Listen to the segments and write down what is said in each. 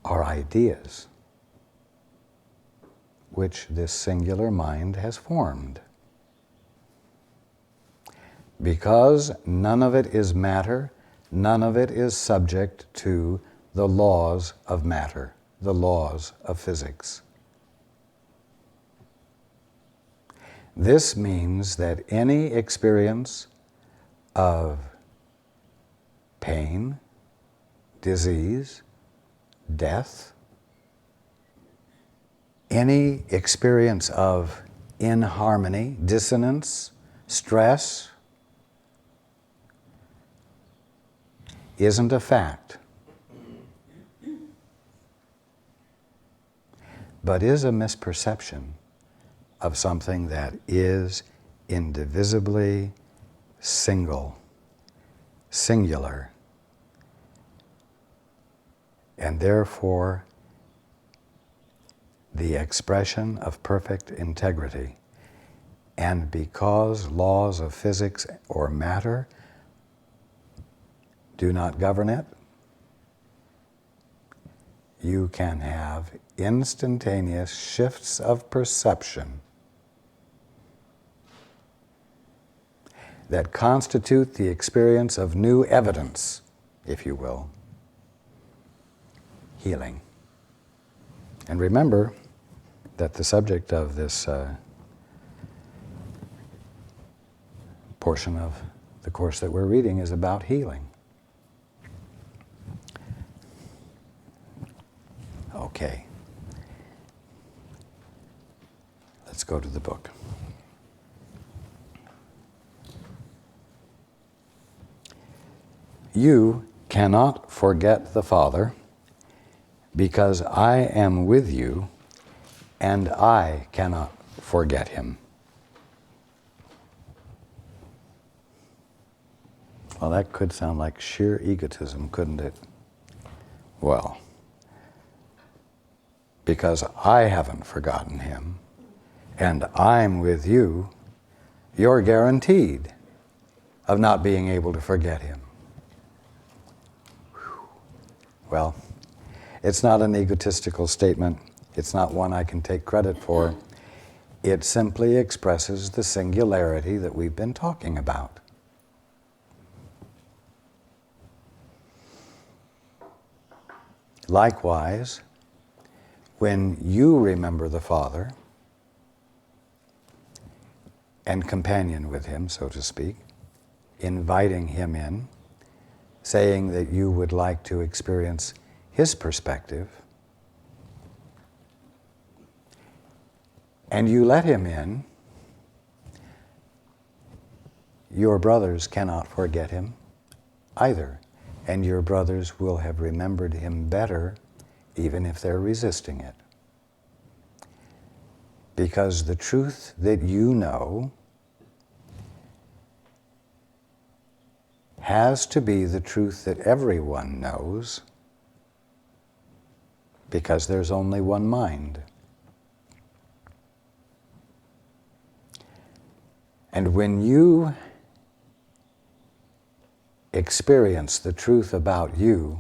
are ideas which this singular mind has formed. Because none of it is matter, none of it is subject to the laws of matter, the laws of physics. This means that any experience of pain, disease, death, any experience of inharmony, dissonance, stress, isn't a fact, but is a misperception of something that is indivisibly singular, and therefore the expression of perfect integrity. And because laws of physics or matter do not govern it, you can have instantaneous shifts of perception that constitute the experience of new evidence, if you will, healing. And remember that the subject of this portion of the course that we're reading is about healing. Okay. Let's go to the book. You cannot forget the Father, because I am with you, and I cannot forget him. Well, that could sound like sheer egotism, couldn't it? Well, because I haven't forgotten him, and I'm with you, you're guaranteed of not being able to forget him. Whew. Well, it's not an egotistical statement. It's not one I can take credit for. It simply expresses the singularity that we've been talking about. Likewise, when you remember the Father and companion with him, so to speak, inviting him in, saying that you would like to experience his perspective, and you let him in, your brothers cannot forget him either, and your brothers will have remembered him better even if they're resisting it. Because the truth that you know has to be the truth that everyone knows, because there's only one mind. And when you experience the truth about you,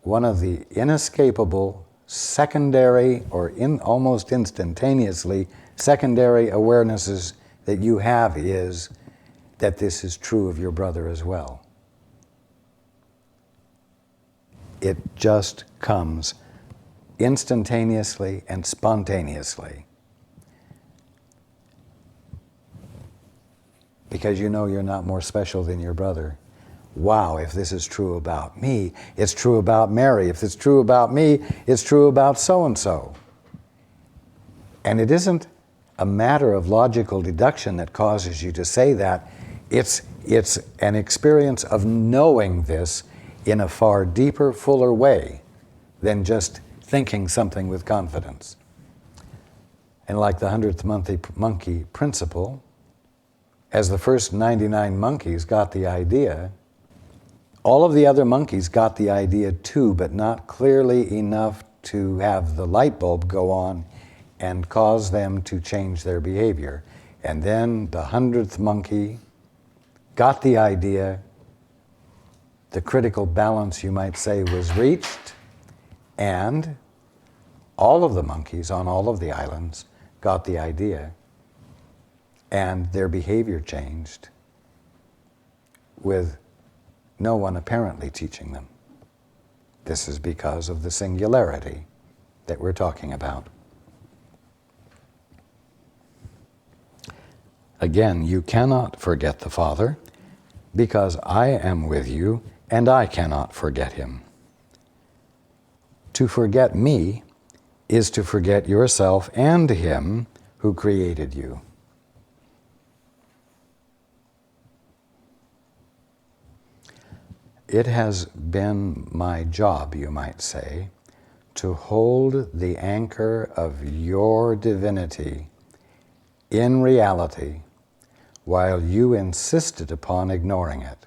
one of the inescapable secondary, or almost instantaneously secondary awarenesses that you have is that this is true of your brother as well. It just comes instantaneously and spontaneously. Because you know you're not more special than your brother. Wow, if this is true about me, it's true about Mary. If it's true about me, it's true about so-and-so. And it isn't a matter of logical deduction that causes you to say that. It's an experience of knowing this in a far deeper, fuller way than just thinking something with confidence. And like the 100th monkey principle, as the first 99 monkeys got the idea, all of the other monkeys got the idea too, but not clearly enough to have the light bulb go on and cause them to change their behavior. And then the 100th monkey got the idea, the critical balance, you might say, was reached, And all of the monkeys on all of the islands got the idea, and their behavior changed with no one apparently teaching them. This is because of the singularity that we're talking about. Again, you cannot forget the Father, because I am with you, and I cannot forget him. To forget me is to forget yourself and him who created you. It has been my job, you might say, to hold the anchor of your divinity in reality while you insisted upon ignoring it.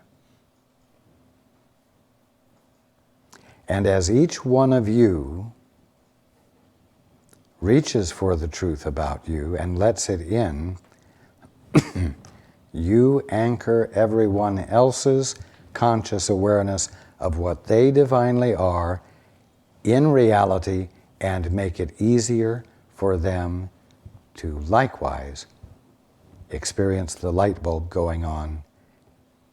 And as each one of you reaches for the truth about you and lets it in, you anchor everyone else's conscious awareness of what they divinely are in reality and make it easier for them to likewise experience the light bulb going on,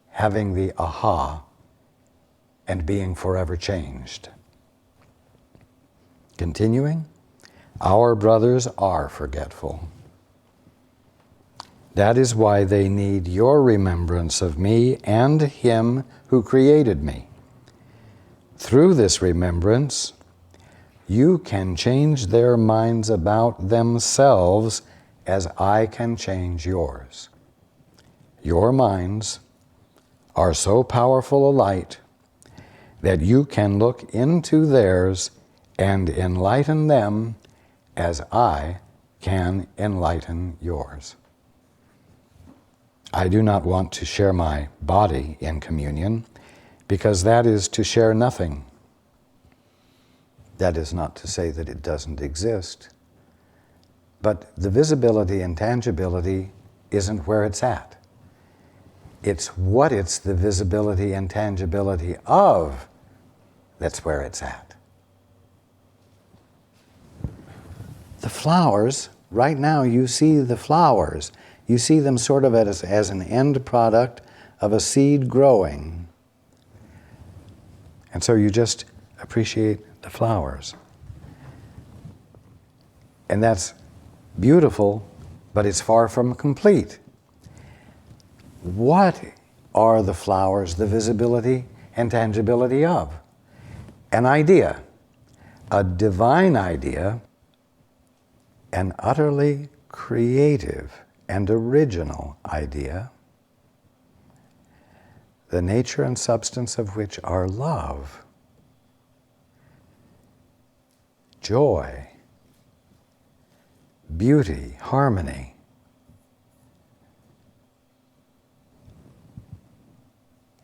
having the aha, and being forever changed. Continuing, our brothers are forgetful. That is why they need your remembrance of me and him who created me. Through this remembrance, you can change their minds about themselves as I can change yours. Your minds are so powerful a light that you can look into theirs and enlighten them as I can enlighten yours. I do not want to share my body in communion, because that is to share nothing. That is not to say that it doesn't exist, but the visibility and tangibility isn't where it's at. It's what it's the visibility and tangibility of that's where it's at. The flowers, right now you see the flowers. You see them sort of as an end product of a seed growing. And so you just appreciate the flowers. And that's beautiful, but it's far from complete. What are the flowers the visibility and tangibility of? An idea, a divine idea, an utterly creative and original idea, the nature and substance of which are love, joy, beauty, harmony.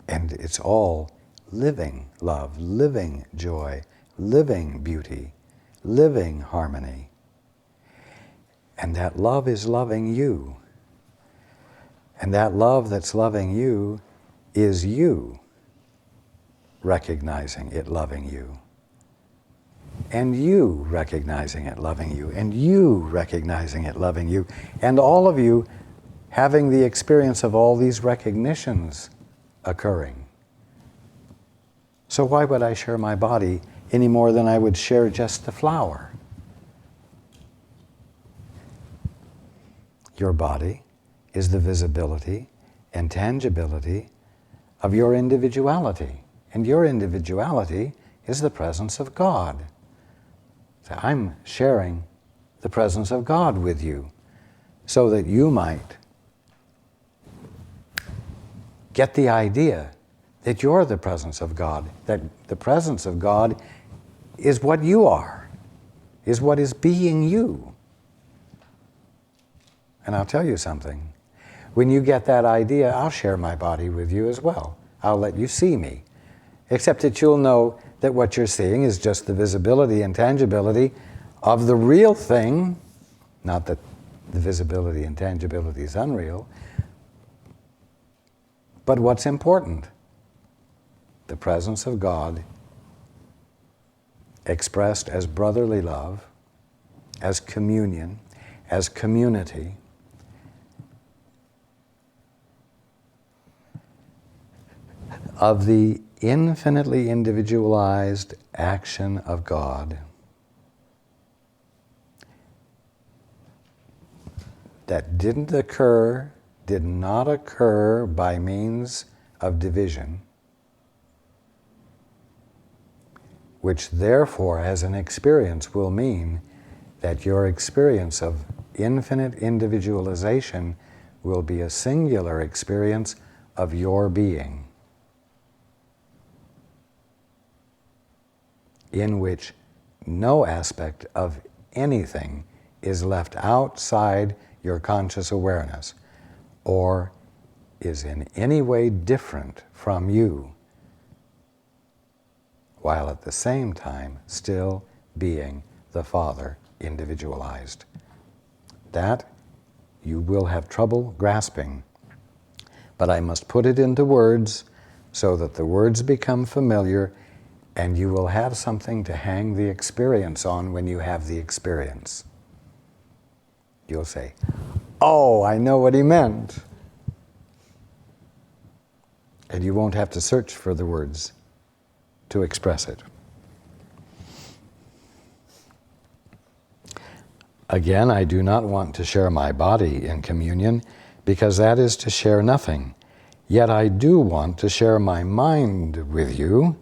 And it's all living love, living joy, living beauty, living harmony. And that love is loving you. And that love that's loving you is you recognizing it loving you. And you recognizing it loving you. And you recognizing it loving you. And all of you having the experience of all these recognitions occurring. So why would I share my body any more than I would share just the flower? Your body is the visibility and tangibility of your individuality. And your individuality is the presence of God. So I'm sharing the presence of God with you so that you might get the idea that you're the presence of God, that the presence of God is what you are, is what is being you. And I'll tell you something. When you get that idea, I'll share my body with you as well. I'll let you see me. Except that you'll know that what you're seeing is just the visibility and tangibility of the real thing, not that the visibility and tangibility is unreal, but what's important, the presence of God expressed as brotherly love, as communion, as community, of the infinitely individualized action of God that did not occur by means of division, which therefore as an experience will mean that your experience of infinite individualization will be a singular experience of your being, in which no aspect of anything is left outside your conscious awareness or is in any way different from you, while at the same time still being the Father individualized. That you will have trouble grasping, but I must put it into words so that the words become familiar and you will have something to hang the experience on when you have the experience. You'll say, "Oh, I know what he meant." And you won't have to search for the words to express it. Again, I do not want to share my body in communion, because that is to share nothing. Yet I do want to share my mind with you,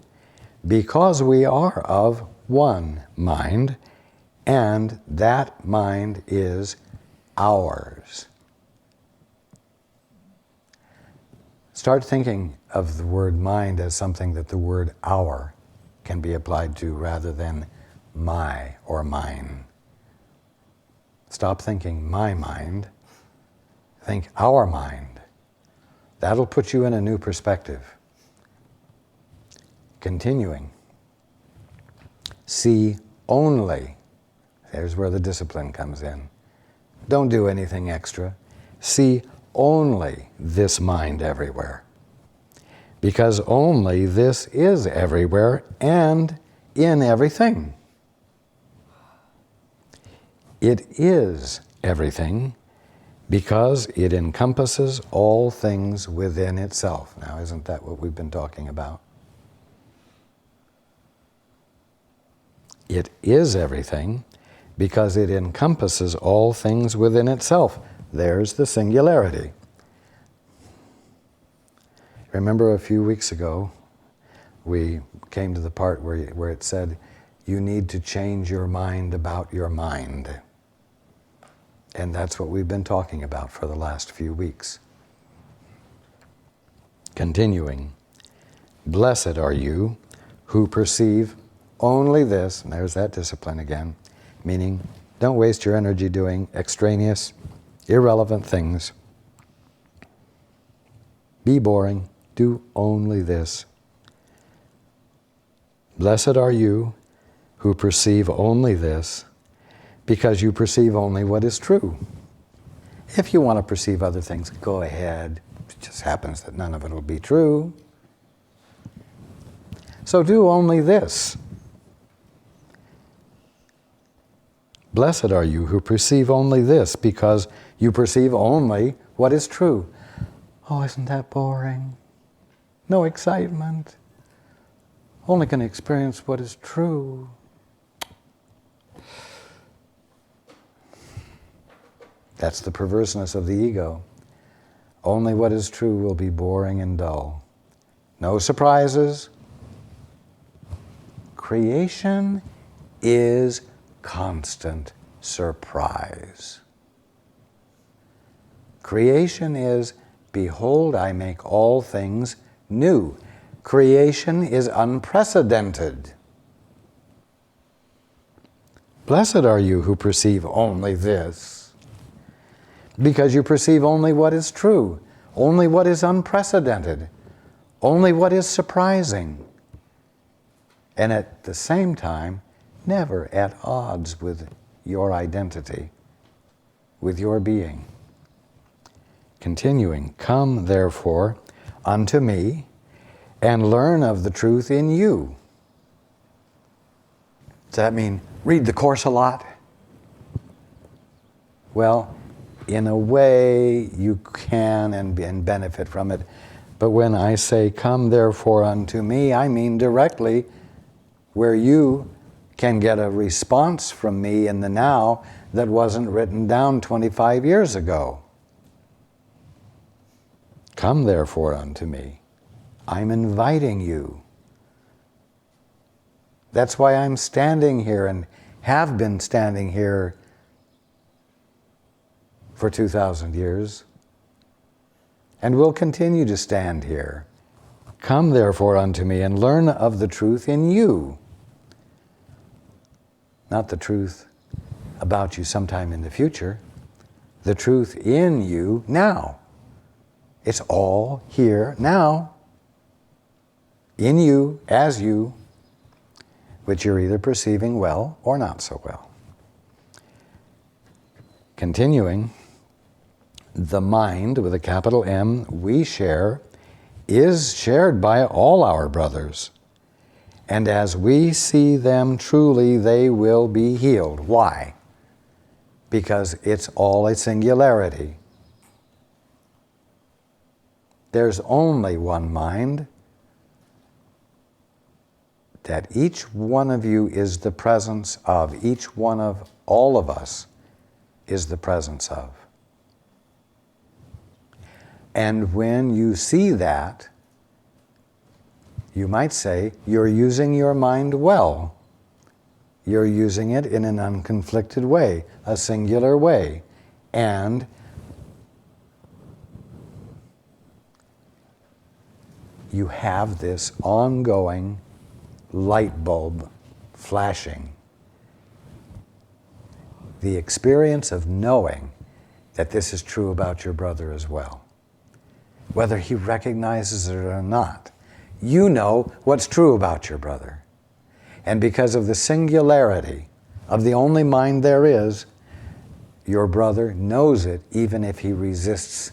because we are of one mind, and that mind is ours. Start thinking of the word mind as something that the word our can be applied to rather than my or mine. Stop thinking my mind. Think our mind. That'll put you in a new perspective. Continuing. See only. There's where the discipline comes in. Don't do anything extra. See only this mind everywhere. Because only this is everywhere and in everything. It is everything because it encompasses all things within itself. Now, isn't that what we've been talking about? It is everything because it encompasses all things within itself. There's the singularity. Remember a few weeks ago, we came to the part where it said, you need to change your mind about your mind. And that's what we've been talking about for the last few weeks. Continuing, blessed are you who perceive only this, and there's that discipline again, meaning don't waste your energy doing extraneous, irrelevant things. Be boring, do only this. Blessed are you who perceive only this, because you perceive only what is true. If you want to perceive other things, go ahead. It just happens that none of it will be true. So do only this. Blessed are you who perceive only this, because you perceive only what is true. Oh, isn't that boring? No excitement. Only can experience what is true. That's the perverseness of the ego. Only what is true will be boring and dull. No surprises. Creation is constant surprise. Creation is, behold, I make all things new. Creation is unprecedented. Blessed are you who perceive only this, because you perceive only what is true, only what is unprecedented, only what is surprising, and at the same time, never at odds with your identity, with your being. Continuing, come therefore unto me and learn of the truth in you. Does that mean read the Course a lot? Well, in a way you can and benefit from it. But when I say, come therefore unto me, I mean directly where you can get a response from me in the now that wasn't written down 25 years ago. Come therefore unto me. I'm inviting you. That's why I'm standing here and have been standing here for 2,000 years and will continue to stand here. Come therefore unto me and learn of the truth in you. Not the truth about you sometime in the future, the truth in you now. It's all here now, in you, as you, which you're either perceiving well or not so well. Continuing, the mind, with a capital M, we share, is shared by all our brothers. And as we see them truly, they will be healed. Why? Because it's all a singularity. There's only one mind, that each one of you is the presence of, each one of all of us is the presence of. And when you see that, you might say, you're using your mind well. You're using it in an unconflicted way, a singular way. And you have this ongoing light bulb flashing. The experience of knowing that this is true about your brother as well. Whether he recognizes it or not, you know what's true about your brother. And because of the singularity of the only mind there is, your brother knows it even if he resists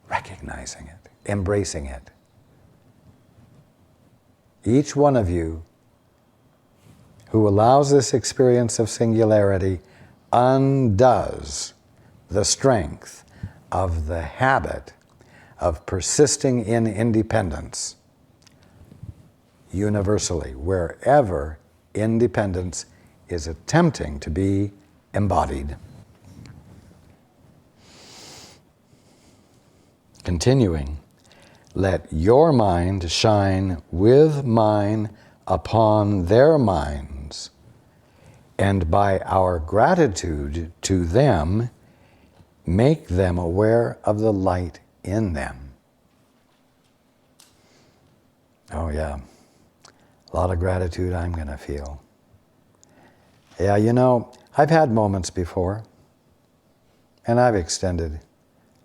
recognizing it, embracing it. Each one of you who allows this experience of singularity undoes the strength of the habit of persisting in independence universally, wherever independence is attempting to be embodied. Continuing, let your mind shine with mine upon their minds, and by our gratitude to them, make them aware of the light in them. Oh yeah, a lot of gratitude I'm going to feel. Yeah, you know, I've had moments before, and I've extended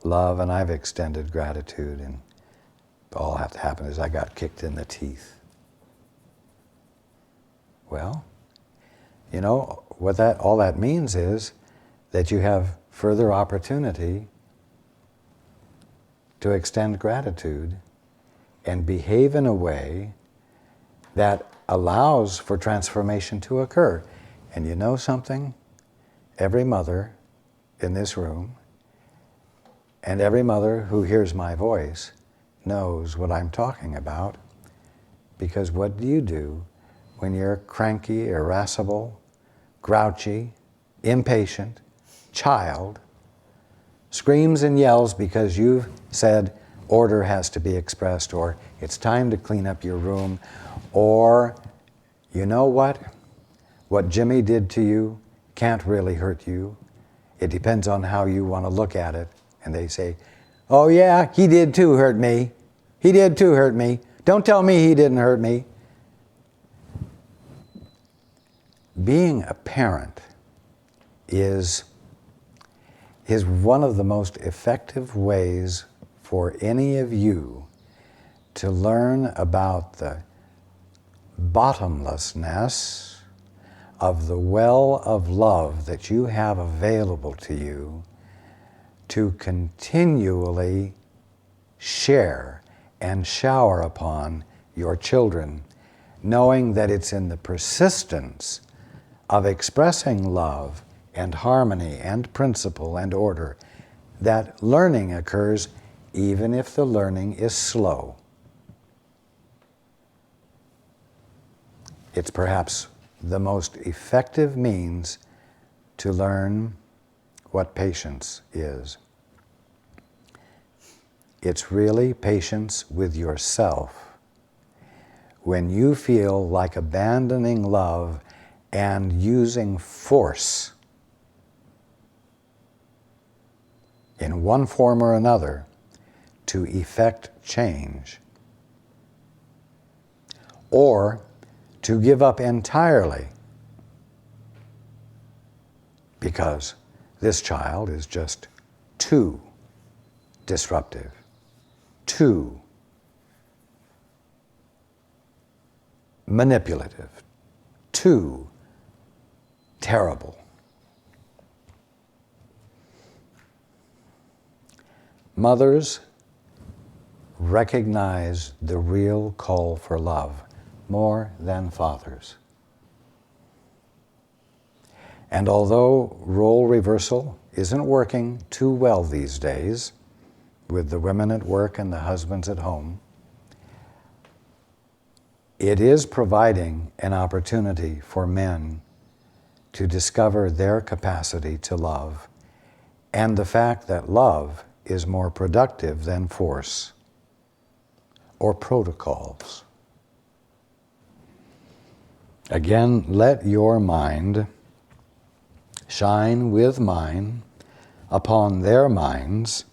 love and I've extended gratitude, and all that happened is I got kicked in the teeth. Well, you know, what all that means is that you have further opportunity to extend gratitude and behave in a way that allows for transformation to occur. And you know something? Every mother in this room and every mother who hears my voice knows what I'm talking about, because what do you do when you're cranky, irascible, grouchy, impatient, child, screams and yells because you've said order has to be expressed, or it's time to clean up your room, or you know what Jimmy did to you can't really hurt you. It depends on how you want to look at it. And they say, oh yeah, he did too hurt me. He did too hurt me. Don't tell me he didn't hurt me. Being a parent is one of the most effective ways for any of you to learn about the bottomlessness of the well of love that you have available to you to continually share and shower upon your children, knowing that it's in the persistence of expressing love and harmony and principle and order that learning occurs, even if the learning is slow. It's perhaps the most effective means to learn what patience is. It's really patience with yourself when you feel like abandoning love and using force in one form or another to effect change, or to give up entirely because this child is just too disruptive, too manipulative, too terrible. Mothers recognize the real call for love more than fathers. And although role reversal isn't working too well these days, with the women at work and the husbands at home, it is providing an opportunity for men to discover their capacity to love and the fact that love is more productive than force or protocols. Again, let your mind shine with mine upon their minds,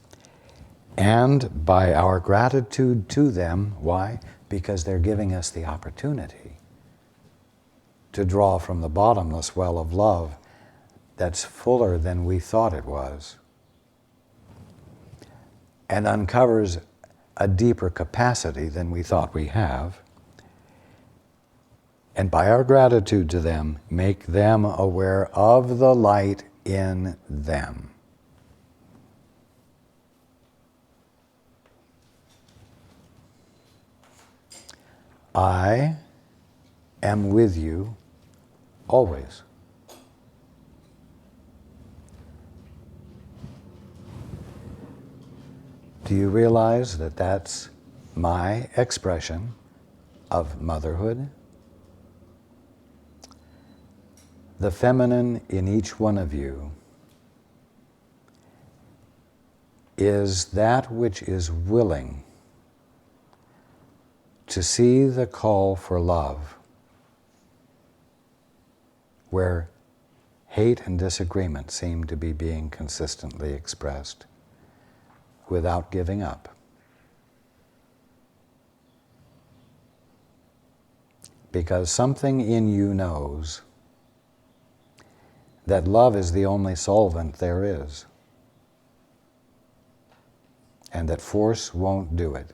and by our gratitude to them, why? Because they're giving us the opportunity to draw from the bottomless well of love that's fuller than we thought it was, and uncovers a deeper capacity than we thought we have. And by our gratitude to them, make them aware of the light in them. I am with you always. Do you realize that that's my expression of motherhood? The feminine in each one of you is that which is willing to see the call for love where hate and disagreement seem to be being consistently expressed without giving up. Because something in you knows that love is the only solvent there is, and that force won't do it.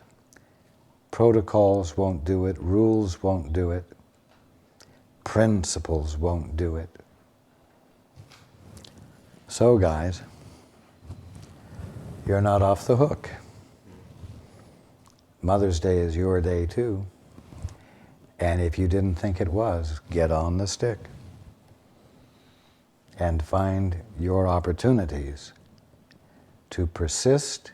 Protocols won't do it, rules won't do it, principles won't do it. So guys, you're not off the hook. Mother's Day is your day too. And if you didn't think it was, get on the stick and find your opportunities to persist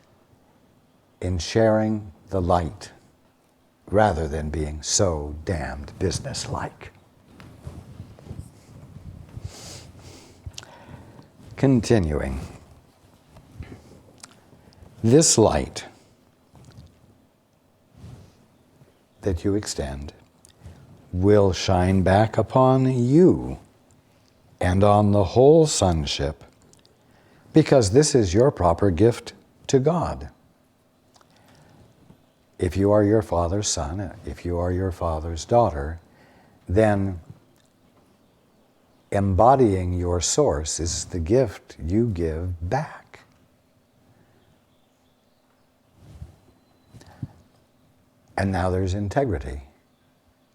in sharing the light rather than being so damned businesslike. Continuing. This light that you extend will shine back upon you and on the whole sonship, because this is your proper gift to God. If you are your father's son, if you are your father's daughter, then embodying your source is the gift you give back. And now there's integrity,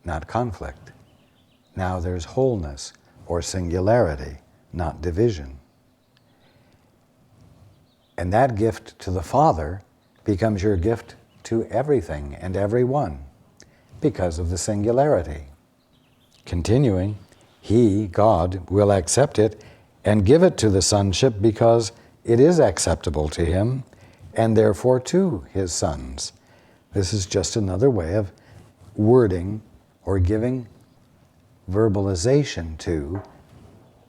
not conflict. Now there's wholeness or singularity, not division. And that gift to the Father becomes your gift to everything and everyone because of the singularity. Continuing, He, God, will accept it and give it to the sonship because it is acceptable to Him and therefore to His sons. This is just another way of wording or giving verbalization to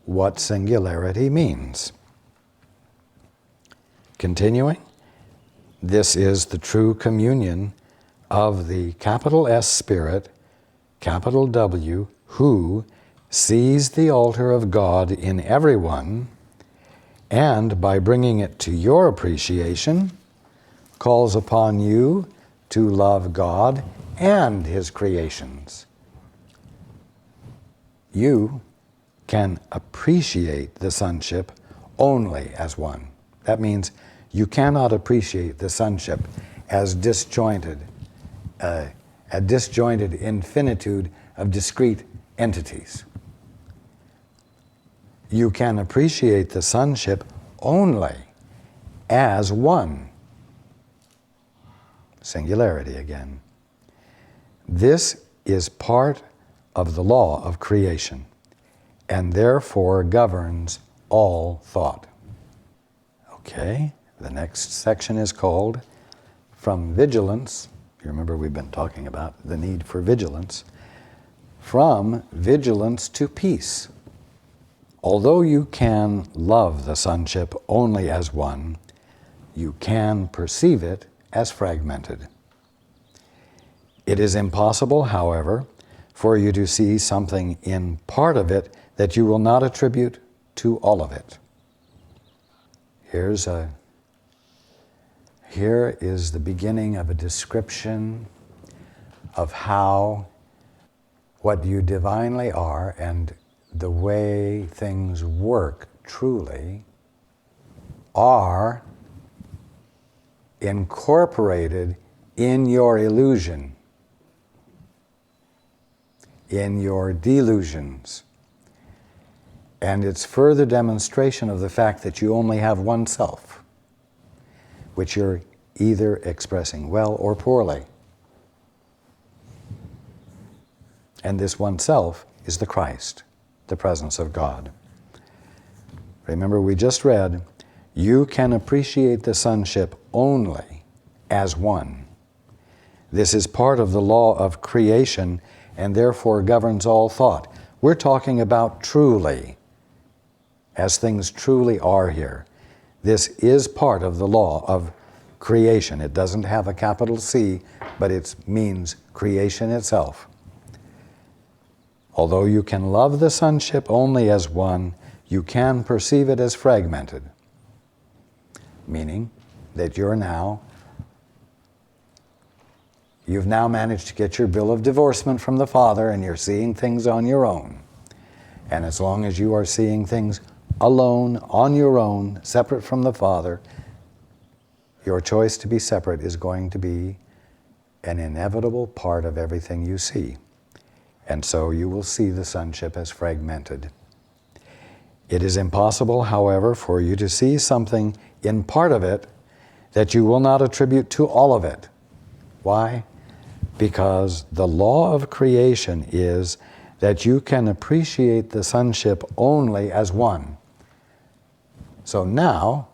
what singularity means. Continuing, this is the true communion of the capital S Spirit, capital W, who sees the altar of God in everyone, and by bringing it to your appreciation, calls upon you to love God and His creations. You can appreciate the sonship only as one. That means you cannot appreciate the sonship as disjointed, a disjointed infinitude of discrete entities. You can appreciate the sonship only as one. Singularity again. This is part of the law of creation and therefore governs all thought. Okay, the next section is called From Vigilance. You remember we've been talking about the need for vigilance. From vigilance to peace. Although you can love the sonship only as one, you can perceive it as fragmented. It is impossible, however, for you to see something in part of it that you will not attribute to all of it. Here is the beginning of a description of how what you divinely are and the way things work truly are incorporated in your illusion, in your delusions. And it's further demonstration of the fact that you only have one self, which you're either expressing well or poorly. And this one self is the Christ, the presence of God. Remember, we just read, you can appreciate the sonship only as one. This is part of the law of creation and therefore governs all thought. We're talking about truly, as things truly are here. This is part of the law of creation. It doesn't have a capital C, but it means creation itself. Although you can love the sonship only as one, you can perceive it as fragmented, meaning that you've now managed to get your bill of divorcement from the Father and you're seeing things on your own. And as long as you are seeing things alone, on your own, separate from the Father, your choice to be separate is going to be an inevitable part of everything you see. And so you will see the sonship as fragmented. It is impossible, however, for you to see something in part of it that you will not attribute to all of it. Why? Because the law of creation is that you can appreciate the sonship only as one. So now,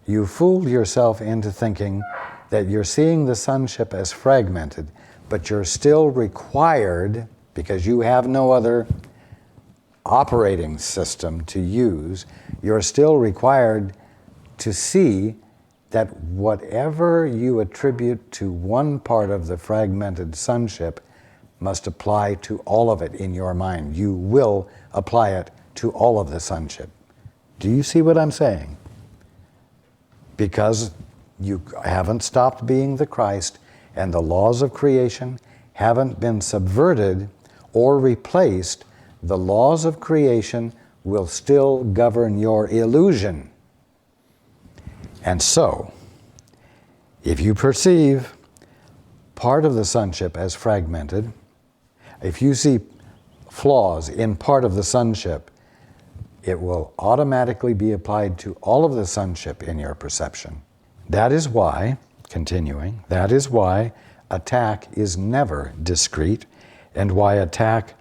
you fooled yourself into thinking that you're seeing the sonship as fragmented, but you're still required, because you have no other operating system to use, you're still required to see that whatever you attribute to one part of the fragmented sonship must apply to all of it in your mind. You will apply it to all of the sonship. Do you see what I'm saying? Because you haven't stopped being the Christ, and the laws of creation haven't been subverted or replaced, the laws of creation will still govern your illusion. And so, if you perceive part of the sonship as fragmented, if you see flaws in part of the sonship, it will automatically be applied to all of the sonship in your perception. That is why, continuing, that is why attack is never discrete, and why attack